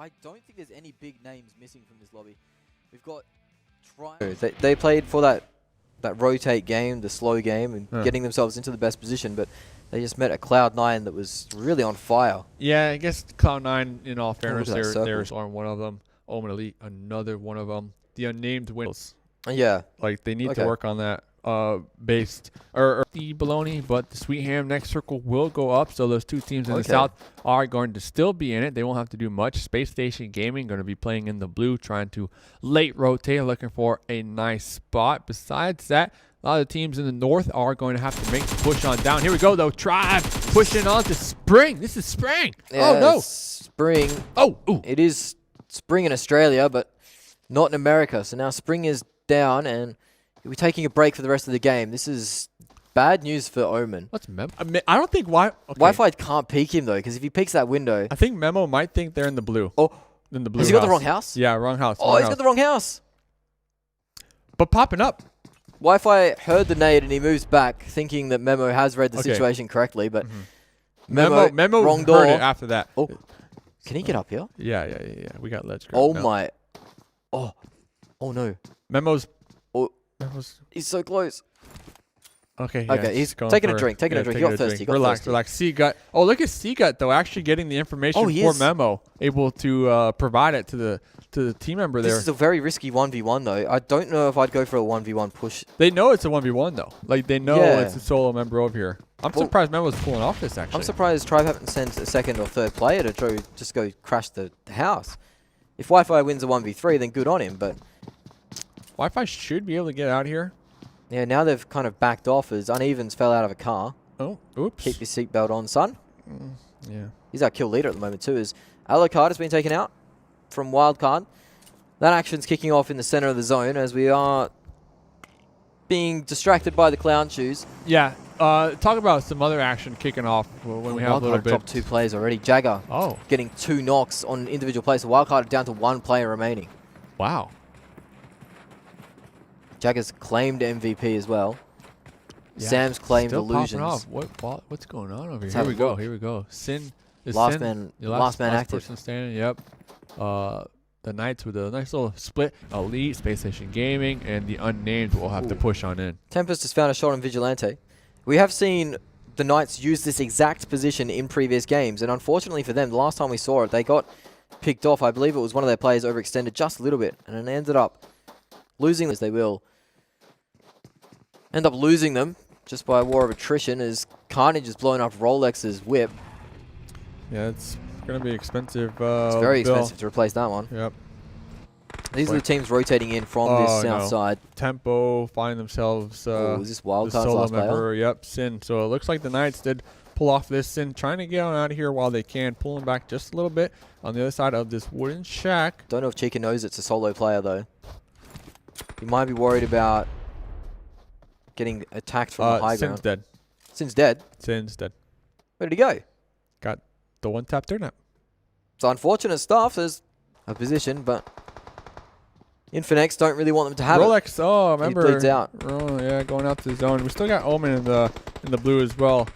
I don't think there's any big names missing from this lobby. We've got they played for that rotate game, the slow game, and getting themselves into the best position, but they just met a Cloud9 that was really on fire. Yeah, I guess Cloud9, in all fairness, there's one of them. OMEN Elite, another one of them. The unnamed wins. Yeah. Like, they need to work on that based or the baloney, but the Sweet Ham next circle will go up, so those two teams in the south are going to still be in it. They won't have to do much. Space Station Gaming going to be playing in the blue, trying to late rotate, looking for a nice spot. Besides that, a lot of the teams in the north are going to have to make the push on down. Here we go, though. Tribe pushing on to Spring. This is Spring. Yeah, oh, no. Spring. Oh, ooh. It is Spring in Australia, but not in America. So now Spring is down, and we'll be taking a break for the rest of the game. This is bad news for OMEN. What's Memo? I don't think Wi-Fi can't peek him, though, because if he peeks that window... I think Memo might think they're in the blue. Oh. In the blue Has he got the wrong house? Yeah, wrong house. Oh, he's got the wrong house. But popping up. Wi-Fi heard the nade, and he moves back, thinking that Memo has read the situation correctly, but... Memo wrong door. Heard it after that. Oh. Can he get up here? Yeah. We got ledge grab. Oh, my... Oh. Oh, no. Memo's... He's so close. Okay, he's taking a drink. Taking a drink. He got thirsty. Relax. C-Gut. Oh, look at C-Gut, though, actually getting the information for Memo, able to provide it to the team member there. This is a very risky 1v1, though. I don't know if I'd go for a 1v1 push. They know it's a 1v1, though. Like, they know it's a solo member over here. I'm surprised Memo's pulling off this, actually. I'm surprised Tribe haven't sent a second or third player to just go crash the house. If Wi-Fi wins a 1v3, then good on him, but... Wi-Fi should be able to get out here. Yeah, now they've kind of backed off as Unevens fell out of a car. Oh, oops. Keep your seatbelt on, son. Yeah. He's our kill leader at the moment, too, as Alucard has been taken out from Wildcard. That action's kicking off in the center of the zone as we are being distracted by the clown shoes. Yeah. Talk about some other action kicking off when we have a little bit. Dropped 2 players already. Jagger getting 2 knocks on individual players. So Wildcard down to 1 player remaining. Wow. Jagger's claimed MVP as well. Yeah. Sam's claimed Still illusions. What's going on over here? Here we go. Sin is last man active. Person standing. Yep. The Knights with a nice little split. Elite, Space Station Gaming, and the Unnamed will have to push on in. Tempest has found a shot on Vigilante. We have seen the Knights use this exact position in previous games, and unfortunately for them, the last time we saw it, they got picked off. I believe it was one of their players overextended just a little bit, and it ended up losing as they will end up losing them just by a war of attrition as Carnage is blowing up Rolex's whip. Yeah, it's going to be expensive. It's very expensive to replace that one. Yep. These are the teams rotating in from this south side. Tempo find themselves is this Wildcard's solo last member. player? Yep, Sin. So it looks like the Knights did pull off this Sin, trying to get on out of here while they can, pulling back just a little bit on the other side of this wooden shack. Don't know if Chica knows it's a solo player, though. He might be worried about getting attacked from the high ground. Sin's dead. Sin's dead? Sin's dead. Where did he go? Got the one-tap turn up. It's unfortunate stuff. There's a position, but INFINEX don't really want them to have Rolex, it. Remember. He bleeds out. Oh, yeah, going out to the zone. We still got OMEN in the blue as well.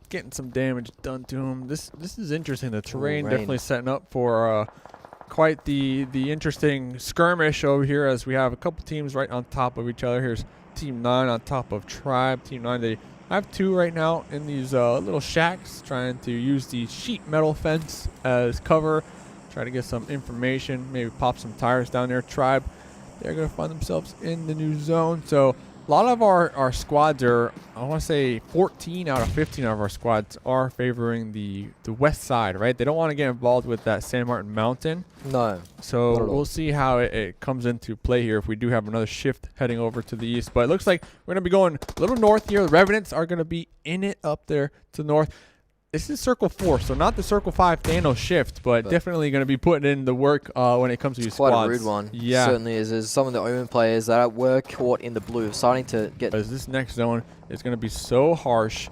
Getting some damage done to him. This is interesting. The terrain definitely setting up for quite the interesting skirmish over here as we have a couple teams right on top of each other. Here's Team 9 on top of Tribe. Team 9, they have 2 right now in these little shacks trying to use the sheet metal fence as cover. Try to get some information, maybe pop some tires down there. Tribe, they're going to find themselves in the new zone. So a lot of our squads are, I want to say 14 out of 15 of our squads are favoring the west side, right? They don't want to get involved with that San Martin Mountain. No. So we'll see how it comes into play here if we do have another shift heading over to the east. But it looks like we're going to be going a little north here. The Revenants are going to be in it up there to the north. This is Circle 4, so not the Circle 5 Thanos shift, but definitely going to be putting in the work when it comes to your squads. Quite a rude one. Yeah. Certainly is. There's some of the OMEN players that were caught in the blue starting to get... As this next zone is going to be so harsh.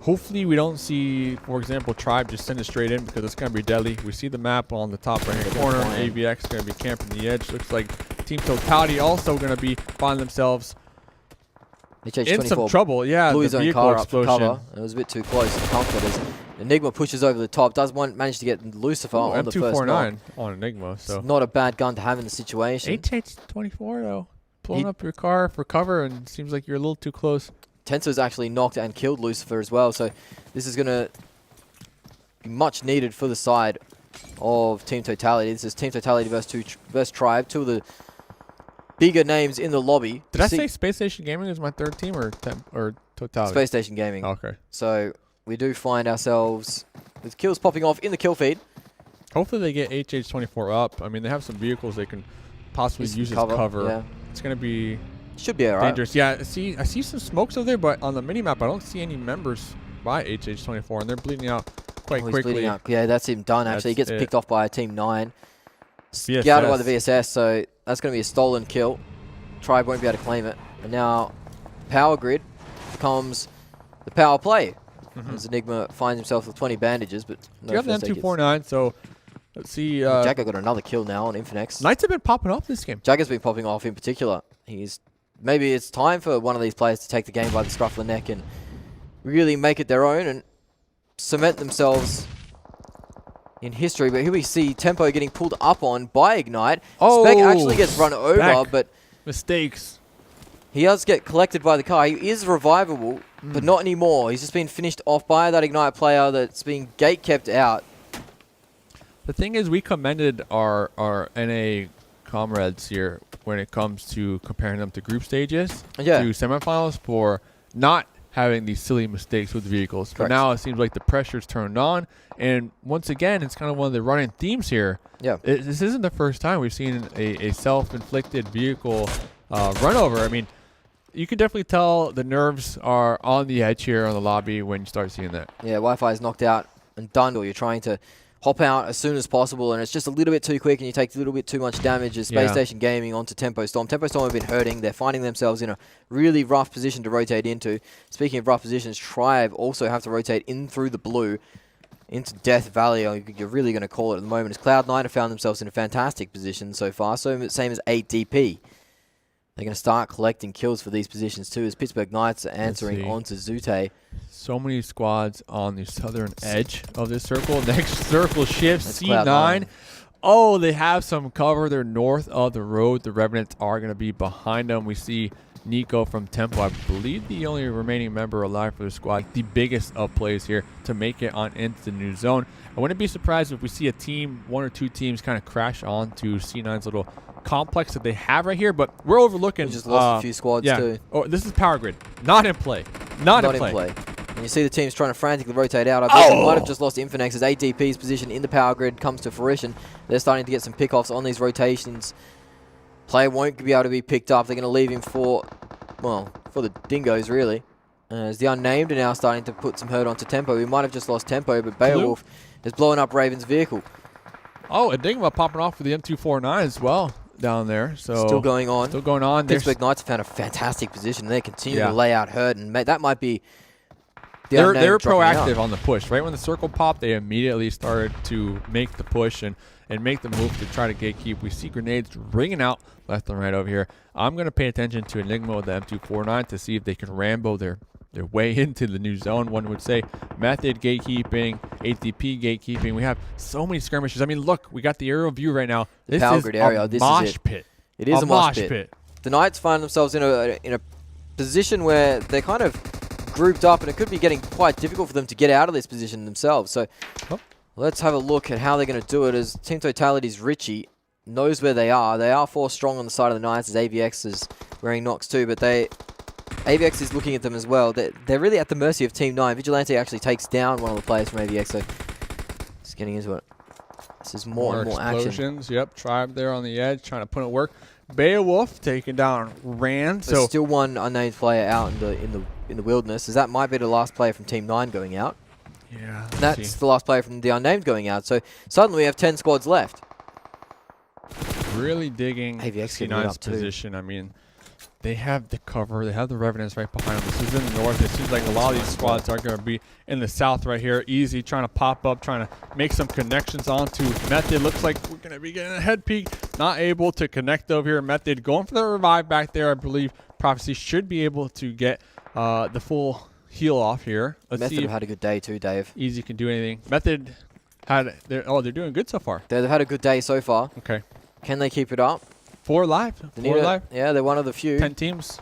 Hopefully we don't see, for example, Tribe just send it straight in because it's going to be deadly. We see the map on the top right-hand corner. AVX is going to be camping the edge. Looks like Team Totality also going to be finding themselves in some trouble. Yeah, blew the his own vehicle car explosion. up for cover. It was a bit too close. Comfort is Enigma pushes over the top. Does manage to get Lucifer on the first knock. M249 on Enigma. So it's not a bad gun to have in the situation. HH24 though, pulling up your car for cover, and seems like you're a little too close. Tenso's actually knocked and killed Lucifer as well. So this is going to be much needed for the side of Team Totality. This is Team Totality versus Tribe, two of the bigger names in the lobby. Did I say Space Station Gaming is my third team or Totality? Space Station Gaming. Okay. So we do find ourselves with kills popping off in the kill feed. Hopefully they get HH24 up. I mean, they have some vehicles they can possibly use as cover. Yeah. It's going to be should be alright. Dangerous. Yeah, I see some smokes over there, but on the minimap, I don't see any members by HH24, and they're bleeding out quite quickly. Out. Yeah, that's him done, actually. He gets picked off by Team 9. VSS. Scouted by the VSS, so that's going to be a stolen kill. Tribe won't be able to claim it. And now, Power Grid becomes the power play. As Enigma finds himself with 20 bandages, but no. You have the M249, so let's see. Jagger got another kill now on INFINEX. Knights have been popping off this game. Jagger's been popping off in particular. Maybe it's time for one of these players to take the game by the scruff of the neck and really make it their own and cement themselves in history. But here we see Tempo getting pulled up on by Ignite. Oh, Spec actually gets run over, but mistakes. He does get collected by the car. He is revivable, but not anymore. He's just been finished off by that Ignite player that's being gate kept out. The thing is, we commended our NA comrades here when it comes to comparing them to group stages, to semifinals, for not having these silly mistakes with vehicles. Correct. But now it seems like the pressure's turned on, and once again, it's kind of one of the running themes here. Yeah, this isn't the first time we've seen a self-inflicted vehicle run over. I mean, you can definitely tell the nerves are on the edge here on the lobby when you start seeing that. Yeah, Wi-Fi is knocked out and done, or you're trying to hop out as soon as possible, and it's just a little bit too quick, and you take a little bit too much damage as Space Station Gaming onto Tempo Storm. Tempo Storm have been hurting. They're finding themselves in a really rough position to rotate into. Speaking of rough positions, Tribe also have to rotate in through the blue into Death Valley. You're really going to call it at the moment, as Cloud9 have found themselves in a fantastic position so far. So same as 8DP. They're going to start collecting kills for these positions too, as Pittsburgh Knights are answering onto Zute. So many squads on the southern edge of this circle. Next circle shifts, C9. Cloud9. Oh, they have some cover. They're north of the road. The Revenants are going to be behind them. We see Nico from Tempo, I believe the only remaining member alive for the squad, the biggest of plays here to make it on into the new zone. I wouldn't be surprised if we see a team, one or two teams, kind of crash onto C9's little complex that they have right here, but we're overlooking. We just lost a few squads too. Oh, this is Power Grid. Not in play. Not in play. And you see the teams trying to frantically rotate out. I believe they might have just lost INFINEX as ADP's position in the Power Grid comes to fruition. They're starting to get some pickoffs on these rotations. Player won't be able to be picked up. They're going to leave him for the dingoes, really. As the Unnamed are now starting to put some hurt onto Tempo. We might have just lost Tempo, but Beowulf is blowing up Raven's vehicle. Oh, Enigma popping off with the M249 as well down there. So still going on. Still going on. Pittsburgh Knights have found a fantastic position. They continue to lay out hurt, and that might be they were proactive on the push. Right when the circle popped, they immediately started to make the push and make the move to try to gatekeep. We see grenades ringing out left and right over here. I'm going to pay attention to Enigma with the M249 to see if they can Rambo their way into the new zone. One would say method gatekeeping, ATP gatekeeping. We have so many skirmishes. I mean, look, we got the aerial view right now. This is a mosh pit. It is a mosh pit. The Knights find themselves in a position where they're kind of grouped up, and it could be getting quite difficult for them to get out of this position themselves. So let's have a look at how they're going to do it, as Team Totality's Richie knows where they are. They are 4 strong on the side of the Knights, as AVX is wearing knocks too, but AVX is looking at them as well. They're really at the mercy of Team 9. Vigilante actually takes down one of the players from AVX, so just getting into it. This is more and more explosions. Action. Yep, Tribe there on the edge trying to put it work. Beowulf taking down Rand. There's still one unnamed player out in the wilderness, as that might be the last player from Team 9 going out. Yeah, that's the last player from the unnamed going out. So suddenly we have 10 squads left. Really digging C9's position. I mean, they have the cover. They have the Revenants right behind them. This is in the north. It seems like a lot of these squads are going to be in the south right here. Easy, trying to pop up, trying to make some connections onto Method. Looks like we're going to be getting a head peek. Not able to connect over here. Method going for the revive back there. I believe Prophecy should be able to get the full heal off here. Let's Method see have had a good day too, Dave. Easy can do anything. Method had they're doing good so far. They've had a good day so far. Okay. Can they keep it up? 4 live. 4 live. Yeah, they're one of the few. 10 teams.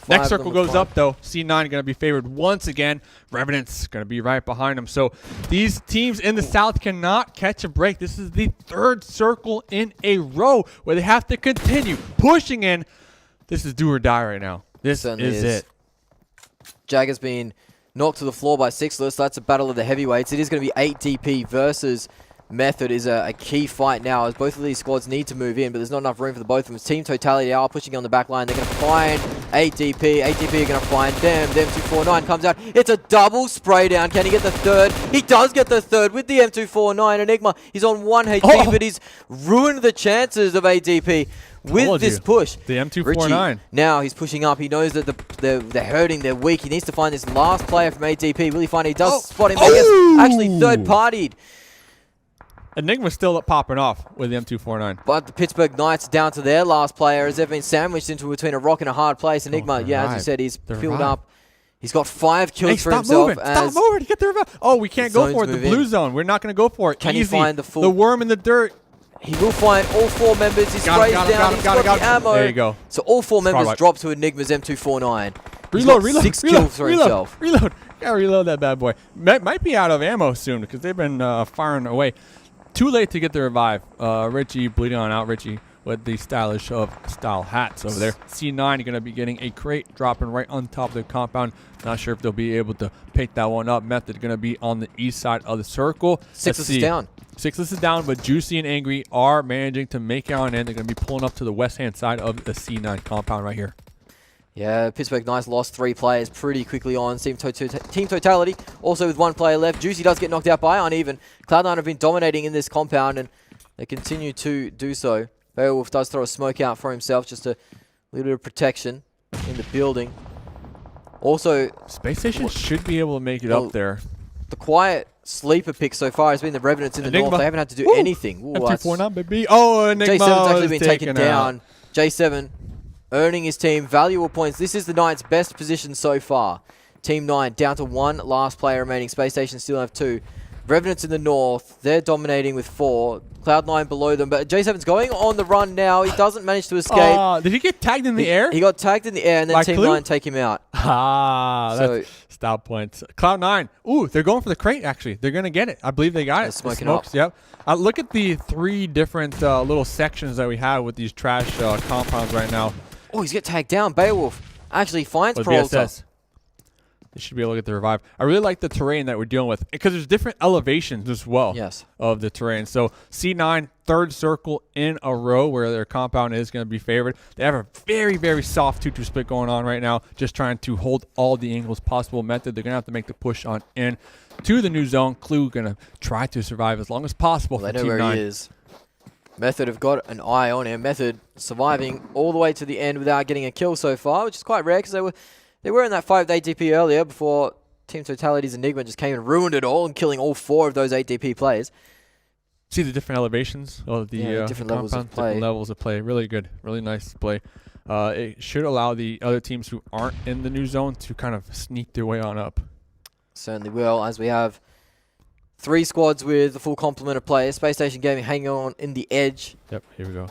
Next circle goes up, though. C9 going to be favored once again. Revenants going to be right behind them. So these teams in the south cannot catch a break. This is the 3rd circle in a row where they have to continue pushing in. This is do or die right now. This is it. Jagger's been knocked to the floor by Sixless. That's a battle of the heavyweights. It is going to be 8 DP versus Method is a key fight now, as both of these squads need to move in, but there's not enough room for the both of them. Team Totality are pushing on the back line. They're going to find 8 DP. 8 DP are going to find them. The M249 comes out. It's a double spray down. Can he get the 3rd? He does get the 3rd with the M249. Enigma, he's on 1 HP, but he's ruined the chances of 8 DP with this push. The M249. Richie, now he's pushing up. He knows that they're hurting, they're weak. He needs to find this last player from 8 DP. Will he find it? He does spot him. He gets actually 3rd partied. Enigma's still popping off with the M249. But the Pittsburgh Knights down to their last player as they've been sandwiched into between a rock and a hard place. Enigma, yeah, as you said, he's filled up. He's got 5 kills for himself. Stop moving. Get the revive. Oh, we can't go for it. The blue zone. We're not going to go for it. Can he find the full? The worm in the dirt. He will find all 4 members. He sprays down. He's got the ammo. There you go. So all 4 members drop to Enigma's M249. Reload. 6 kills for himself. Reload. Gotta reload that bad boy. Might be out of ammo soon because they've been firing away. Too late to get the revive. Richie bleeding on out. Richie with the stylish style hats over there. C9 going to be getting a crate dropping right on top of the compound. Not sure if they'll be able to pick that one up. Method going to be on the east side of the circle. Sixless is down. Sixless is down, but Juicy and Angry are managing to make it on in. They're going to be pulling up to the west-hand side of the C9 compound right here. Yeah, Pittsburgh Knights lost 3 players pretty quickly on. Team Totality also with 1 player left. Juicy does get knocked out by Uneven. Cloud9 have been dominating in this compound, and they continue to do so. Beowulf does throw a smoke out for himself, just a little bit of protection in the building. Also, Space Station should be able to make it up there. The quiet sleeper pick so far has been the Revenants in the north. They haven't had to do anything. Ooh, M249, baby. Oh, Enigma J7's actually been taken out. down. J7 earning his team valuable points. This is the Knights' best position so far. Team 9 down to 1 last player remaining. Space Station still have 2. Revenants in the north, they're dominating with 4. Cloud9 below them, but J7's going on the run now. He doesn't manage to escape. Did he get tagged in the air? He got tagged in the air, and then Team 9 take him out. That's style points. Cloud9. Ooh, they're going for the crate, actually. They're going to get it. I believe they got it. Smoking up. Yep. Look at the 3 different little sections that we have with these trash compounds right now. Oh, he's get tagged down. Beowulf actually finds Peralta. They should be able to get the revive. I really like the terrain that we're dealing with because there's different elevations as well of the terrain. So C9, 3rd circle in a row where their compound is going to be favored. They have a very, very soft 2-2 split going on right now, just trying to hold all the angles possible. Method, they're going to have to make the push on in to the new zone. Clue going to try to survive as long as possible for Team 9. They know where he is. Method have got an eye on him. Method surviving all the way to the end without getting a kill so far, which is quite rare because they were in that 5 8 DP earlier before Team Totality's Enigma just came and ruined it all and killing all 4 of those 8 DP players. See the different elevations of the different levels of play. Different levels of play. Really good. Really nice play. It should allow the other teams who aren't in the new zone to kind of sneak their way on up. Certainly will, as we have 3 squads with the full complement of players. Space Station Gaming hanging on in the edge. Yep, here we go.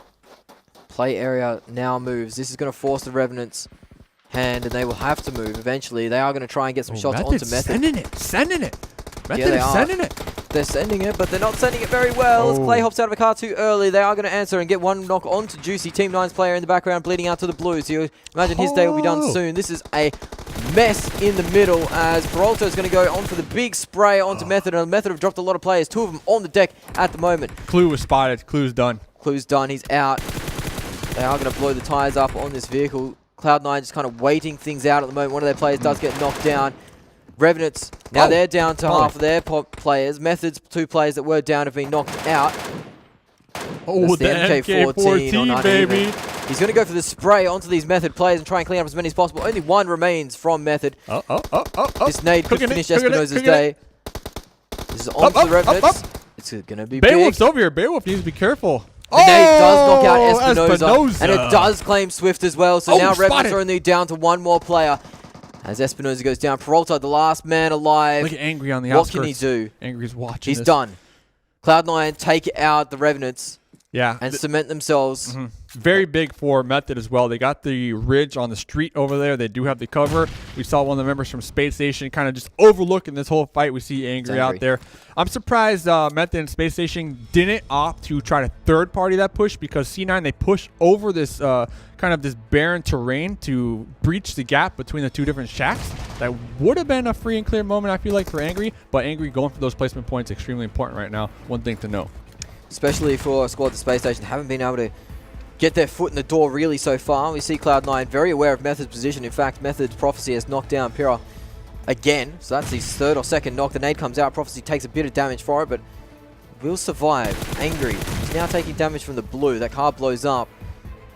Play area now moves. This is going to force the Revenants' hand, and they will have to move eventually. They are going to try and get some shots onto Method. Sending it. Method is sending it. They're sending it, but they're not sending it very well. As Clay hops out of a car too early, they are going to answer and get 1 knock onto Juicy. Team 9's player in the background bleeding out to the blues. You imagine his day will be done soon. This is a mess in the middle as Peralta is going to go on for the big spray onto Method, and Method have dropped a lot of players. 2 of them on the deck at the moment. Clue was spotted. Clue's done. Clue's done. He's out. They are going to blow the tires up on this vehicle. Cloud9 just kind of waiting things out at the moment. One of their players does get knocked down. Revenants, now they're down to half of their players. Method's 2 players that were down have been knocked out. Oh, the MK14, baby. He's going to go for the spray onto these Method players and try and clean up as many as possible. Only 1 remains from Method. This nade could finish Espinosa's day. This is onto the Revenants. It's going to be Beowulf's big. over here. Beowulf needs to be careful. The nade does knock out Espinosa, and it does claim Swift as well. So now Revenants are only down to 1 more player. As Espinosa goes down, Peralta, the last man alive. Look at Angry on the What outskirts. can he do? Angry's watching He's this. done. Cloud9 take out the Revenants Yeah. and cement themselves. Very big for Method as well. They got the ridge on the street over there. They do have the cover. We saw one of the members from Space Station kind of just overlooking this whole fight. We see Angry out there. I'm surprised Method and Space Station didn't opt to try to third party that push, because C9, they push over this kind of this barren terrain to breach the gap between the two different shacks. That would have been a free and clear moment, I feel like, for Angry. But Angry going for those placement points extremely important right now. One thing to know. Especially for a squad at the Space Station, haven't been able to get their foot in the door really so far. We see Cloud9 very aware of Method's position. In fact, Method's Prophecy has knocked down Pyrrha again. So that's his third or second knock. The nade comes out. Prophecy takes a bit of damage for it, but will survive. Angry. He's now taking damage from the blue. That car blows up.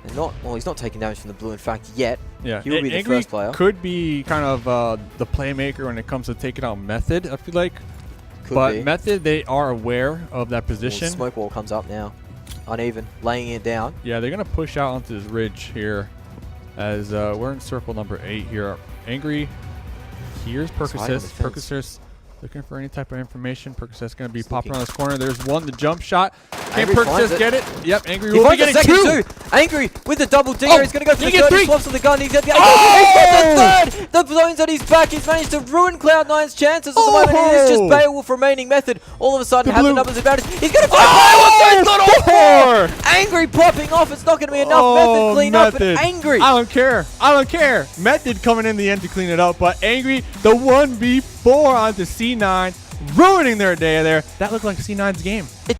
And well, he's not taking damage from the blue, in fact, yet. Yeah, he will be the Angry first player. Could be kind of the playmaker when it comes to taking out Method, I feel like. But be. Method, they are aware of that position. Smoke wall comes up now. Uneven, laying it down. Yeah, they're going to push out onto this ridge here as we're in circle number 8 here. Angry, here's Percocet. Percocet's looking for any type of information. Percocet's going to be popping on this corner. There's one, the jump shot. Can Percocet get it? Yep, Angry will be getting two. Angry with the double dinger. He's going to go for the third. He swaps on the gun. He's got the third. The zone's at his back. He's managed to ruin Cloud9's chances at the moment. It is just Beowulf remaining. Method all of a sudden has the numbers advantage. He's going to find Beowulf. He's got all four. Angry popping off. It's not going to be enough. Method clean up, and Angry. I don't care. I don't care. Method coming in the end to clean it up, but Angry, the 1v4 onto C9, ruining their day there. That looked like C9's game.